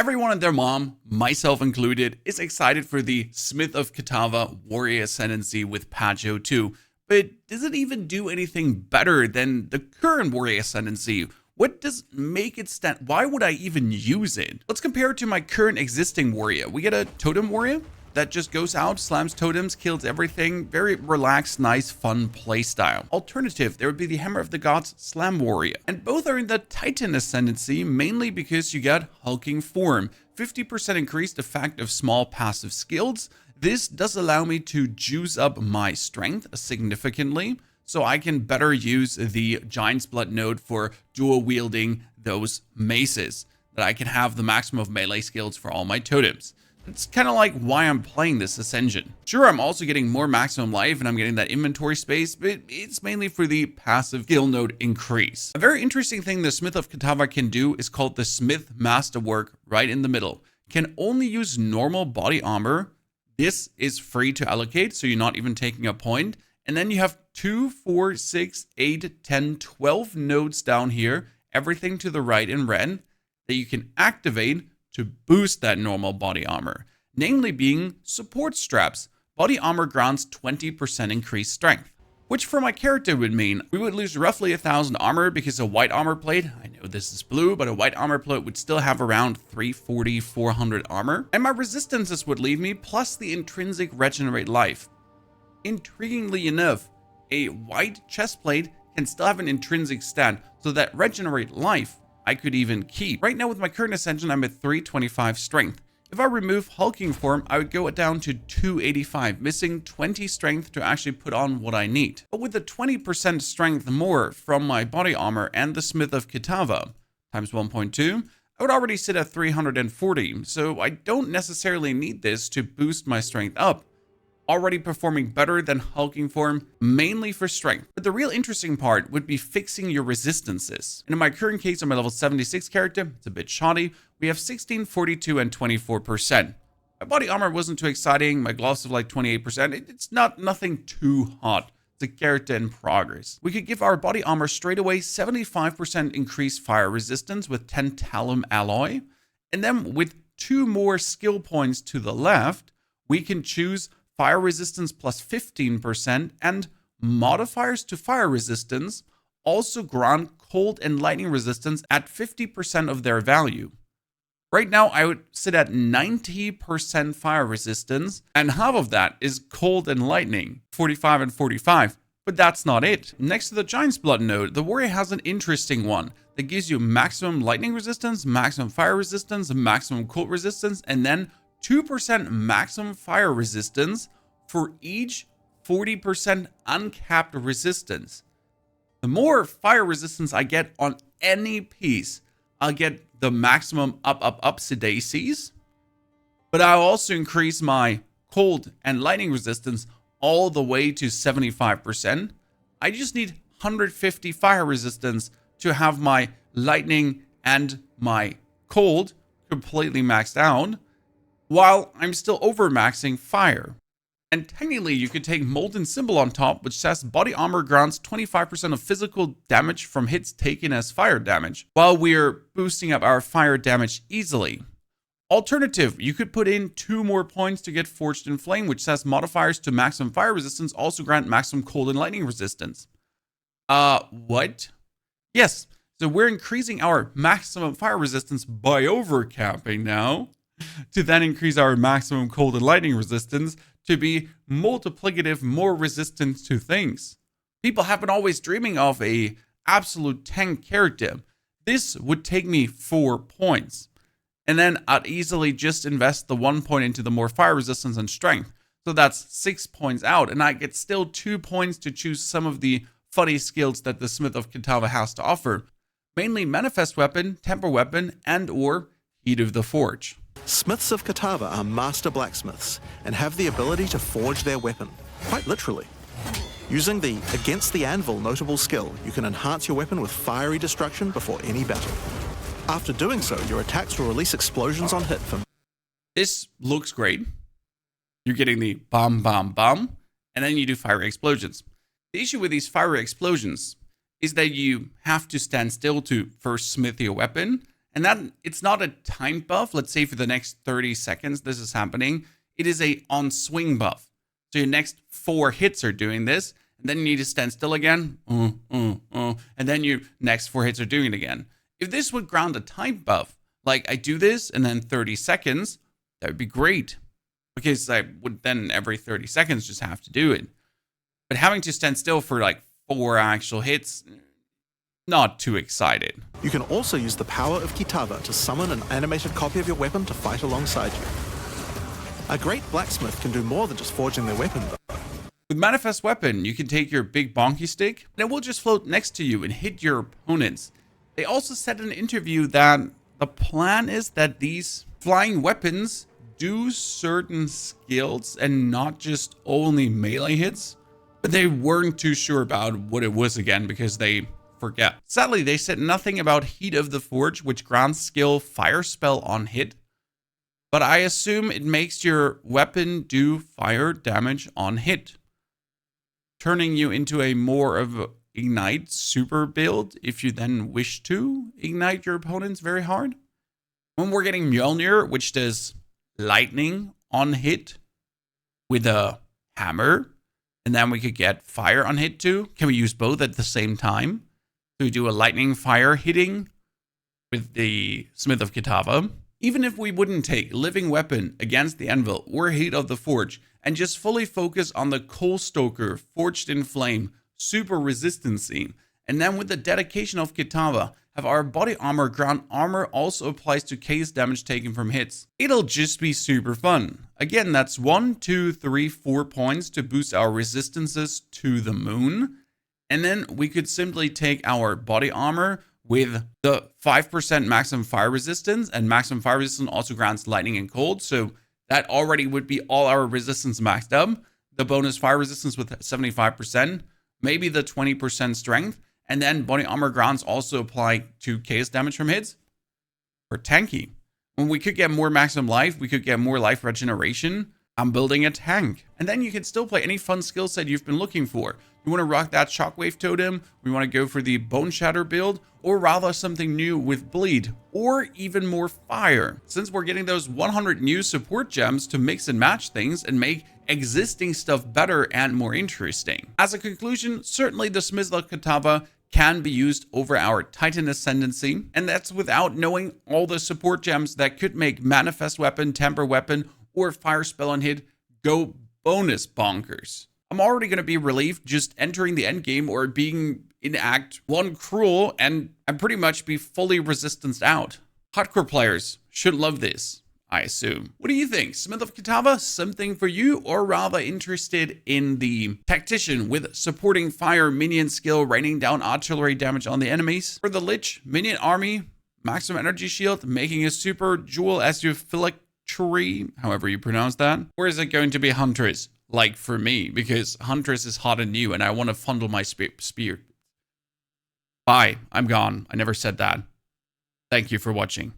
Everyone and their mom, myself included, is excited for the Smith of Kitava Warrior Ascendancy with patch 02. But does it even do anything better than the current Warrior Ascendancy? What does make it stand? Why would I even use it? Let's compare it to my current existing warrior. We get a totem warrior that just goes out, slams totems, kills everything. Very relaxed, nice, fun playstyle. Alternative, there would be the Hammer of the Gods Slam Warrior. And both are in the Titan Ascendancy, mainly because you get Hulking Form. 50% increased effect of small passive skills. This does allow me to juice up my strength significantly, so I can better use the Giant's Blood node for dual wielding those maces, that I can have the maximum of melee skills for all my totems. It's kind of like why I'm playing this Ascension. Sure, I'm also getting more maximum life and I'm getting that inventory space, but it's mainly for the passive skill node increase. A very interesting thing the Smith of Kitava can do is called the Smith Masterwork right in the middle. Can only use normal body armor. This is free to allocate, so you're not even taking a point. And then you have 2, 4, 6, 8, 10, 12 nodes down here, everything to the right in red, that you can activate to boost that normal body armor, namely being support straps. Body armor grants 20% increased strength, which for my character would mean we would lose roughly 1,000 armor because a white armor plate, I know this is blue, but a white armor plate would still have around 340, 400 armor, and my resistances would leave me plus the intrinsic regenerate life. Intriguingly enough, a white chest plate can still have an intrinsic stat, so that regenerate life I could even keep. Right now with my current Ascension, I'm at 325 strength. If I remove Hulking Form, I would go down to 285, missing 20 strength to actually put on what I need. But with the 20% strength more from my body armor and the Smith of Kitava, times 1.2, I would already sit at 340, so I don't necessarily need this to boost my strength up. Already performing better than Hulking Form, mainly for strength. But the real interesting part would be fixing your resistances. And in my current case, on my level 76 character, it's a bit shoddy. We have 16, 42, and 24%. My body armor wasn't too exciting. My gloves have like 28%. It's nothing too hot. It's a character in progress. We could give our body armor straight away 75% increased fire resistance with 10 Talum alloy. And then with 2 more skill points to the left, we can choose fire resistance plus 15%, and modifiers to fire resistance also grant cold and lightning resistance at 50% of their value. Right now, I would sit at 90% fire resistance, and half of that is cold and lightning, 45 and 45. But that's not it. Next to the Giant's Blood node, the warrior has an interesting one that gives you maximum lightning resistance, maximum fire resistance, maximum cold resistance, and then 2% maximum fire resistance for each 40% uncapped resistance. The more fire resistance I get on any piece, I'll get the maximum up sedacies, but I'll also increase my cold and lightning resistance all the way to 75%. I just need 150 fire resistance to have my lightning and my cold completely maxed out, while I'm still overmaxing fire. And technically, you could take Molten Symbol on top, which says body armor grants 25% of physical damage from hits taken as fire damage, while we're boosting up our fire damage easily. Alternative, you could put in 2 more points to get Forged in Flame, which says modifiers to maximum fire resistance also grant maximum cold and lightning resistance. What? Yes, so we're increasing our maximum fire resistance by overcapping now, to then increase our maximum cold and lightning resistance to be multiplicative, more resistant to things. People have been always dreaming of a absolute tank character. This would take me 4 points. And then I'd easily just invest the 1 point into the more fire resistance and strength. So that's 6 points out, and I get still 2 points to choose some of the funny skills that the Smith of Kitava has to offer. Mainly Manifest Weapon, Temper Weapon, and or Heat of the Forge. Smiths of Katava are master blacksmiths and have the ability to forge their weapon, quite literally. Using the Against the Anvil notable skill, you can enhance your weapon with fiery destruction before any battle. After doing so, your attacks will release explosions on hit for... This looks great. You're getting the bomb, bomb, bomb, and then you do fiery explosions. The issue with these fiery explosions is that you have to stand still to first smith your weapon, And that it's not a time buff. Let's say for the next 30 seconds this is happening. It is a on swing buff. So your next 4 hits are doing this, and then you need to stand still again, and then your next 4 hits are doing it again. If this would ground a time buff, like I do this and then 30 seconds, that would be great. Because I would then every 30 seconds just have to do it. But having to stand still for like 4 actual hits, not too excited. You can also use the power of Kitava to summon an animated copy of your weapon to fight alongside you. A great blacksmith can do more than just forging their weapon, though. With Manifest Weapon, you can take your big bonky stick, and it will just float next to you and hit your opponents. They also said in an interview that the plan is that these flying weapons do certain skills and not just only melee hits, but they weren't too sure about what it was again because they forget. Sadly, they said nothing about Heat of the Forge, which grants skill fire spell on hit, but I assume it makes your weapon do fire damage on hit, turning you into a more of ignite super build if you then wish to ignite your opponents very hard. When we're getting Mjolnir, which does lightning on hit with a hammer, and then we could get fire on hit too. Can we use both at the same time? So we do a lightning fire hitting with the Smith of Kitava. Even if we wouldn't take Living Weapon against the Anvil or Heat of the Forge and just fully focus on the Coal Stoker Forged in Flame super resistancy, and then with the dedication of Katava, have our body armor ground armor also applies to case damage taken from hits. It'll just be super fun. Again, that's 1, 2, 3, 4 points to boost our resistances to the moon. And then we could simply take our body armor with the 5% maximum fire resistance, and maximum fire resistance also grants lightning and cold. So that already would be all our resistance maxed up. The bonus fire resistance with 75%, maybe the 20% strength. And then body armor grants also apply to case damage from hits. Or tanky. When we could get more maximum life, we could get more life regeneration. I'm building a tank. And then you can still play any fun skill set you've been looking for. You want to rock that shockwave totem, we want to go for the bone shatter build, or rather something new with bleed, or even more fire. Since we're getting those 100 new support gems to mix and match things and make existing stuff better and more interesting. As a conclusion, certainly the Smith of Kitava can be used over our Titan Ascendancy, and that's without knowing all the support gems that could make Manifest Weapon, Temper Weapon, or Fire Spell on Hit go bonus bonkers. I'm already going to be relieved just entering the end game or being in Act 1 Cruel, and I'd pretty much be fully resistanced out. Hardcore players should love this, I assume. What do you think? Smith of Kitava, something for you, or rather interested in the Tactician with supporting fire minion skill, raining down artillery damage on the enemies? For the Lich, minion army, maximum energy shield, making a super jewel as you phylactery, however you pronounce that? Or is it going to be Huntress, like for me? Because Huntress is hot and new and I want to fondle my spear. Bye, I'm gone. I never said that. Thank you for watching.